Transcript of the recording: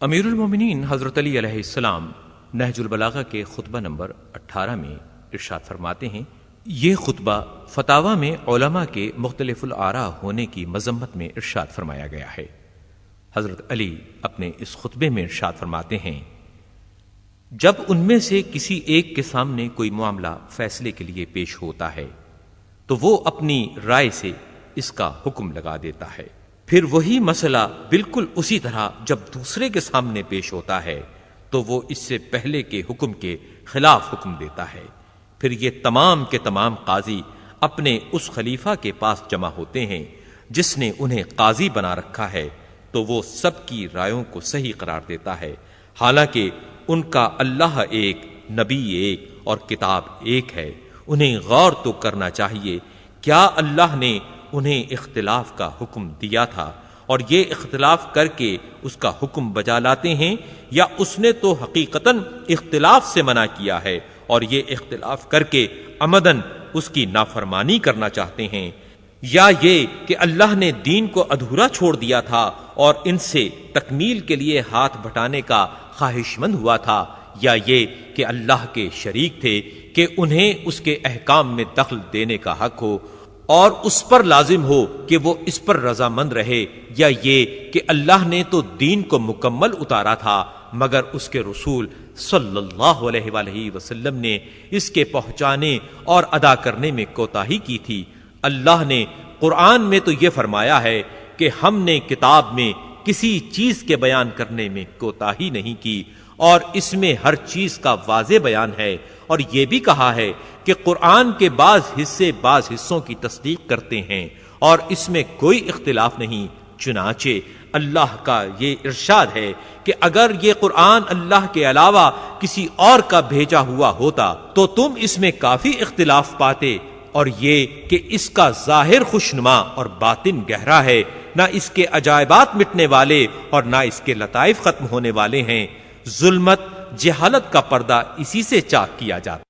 امیر المومنین حضرت علی علیہ السلام نہج البلاغہ کے خطبہ نمبر 18 میں ارشاد فرماتے ہیں، یہ خطبہ فتاوی میں علماء کے مختلف الآراء ہونے کی مذمت میں ارشاد فرمایا گیا ہے۔ حضرت علی اپنے اس خطبے میں ارشاد فرماتے ہیں، جب ان میں سے کسی ایک کے سامنے کوئی معاملہ فیصلے کے لیے پیش ہوتا ہے تو وہ اپنی رائے سے اس کا حکم لگا دیتا ہے، پھر وہی مسئلہ بالکل اسی طرح جب دوسرے کے سامنے پیش ہوتا ہے تو وہ اس سے پہلے کے حکم کے خلاف حکم دیتا ہے، پھر یہ تمام کے تمام قاضی اپنے اس خلیفہ کے پاس جمع ہوتے ہیں جس نے انہیں قاضی بنا رکھا ہے، تو وہ سب کی رائےوں کو صحیح قرار دیتا ہے، حالانکہ ان کا اللہ ایک، نبی ایک اور کتاب ایک ہے۔ انہیں غور تو کرنا چاہیے، کیا اللہ نے انہیں اختلاف کا حکم دیا تھا اور یہ اختلاف کر کے اس کا حکم بجا لاتے ہیں، یا اس نے تو حقیقتاً اختلاف سے منع کیا ہے اور یہ اختلاف کر کے عمدن اس کی نافرمانی کرنا چاہتے ہیں، یا یہ کہ اللہ نے دین کو ادھورا چھوڑ دیا تھا اور ان سے تکمیل کے لیے ہاتھ بٹانے کا خواہش مند ہوا تھا، یا یہ کہ اللہ کے شریک تھے کہ انہیں اس کے احکام میں دخل دینے کا حق ہو اور اس پر لازم ہو کہ وہ اس پر رضامند رہے، یا یہ کہ اللہ نے تو دین کو مکمل اتارا تھا مگر اس کے رسول صلی اللہ علیہ وآلہ وسلم نے اس کے پہنچانے اور ادا کرنے میں کوتاہی کی تھی۔ اللہ نے قرآن میں تو یہ فرمایا ہے کہ ہم نے کتاب میں کسی چیز کے بیان کرنے میں کوتاہی نہیں کی، اور اس میں ہر چیز کا واضح بیان ہے، اور یہ بھی کہا ہے کہ قرآن کے بعض حصے بعض حصوں کی تصدیق کرتے ہیں اور اس میں کوئی اختلاف نہیں۔ چنانچہ اللہ کا یہ ارشاد ہے کہ اگر یہ قرآن اللہ کے علاوہ کسی اور کا بھیجا ہوا ہوتا تو تم اس میں کافی اختلاف پاتے، اور یہ کہ اس کا ظاہر خوشنما اور باطن گہرا ہے، نہ اس کے عجائبات مٹنے والے اور نہ اس کے لطائف ختم ہونے والے ہیں۔ ظلمت، جہالت کا پردہ اسی سے چاک کیا جاتا ہے۔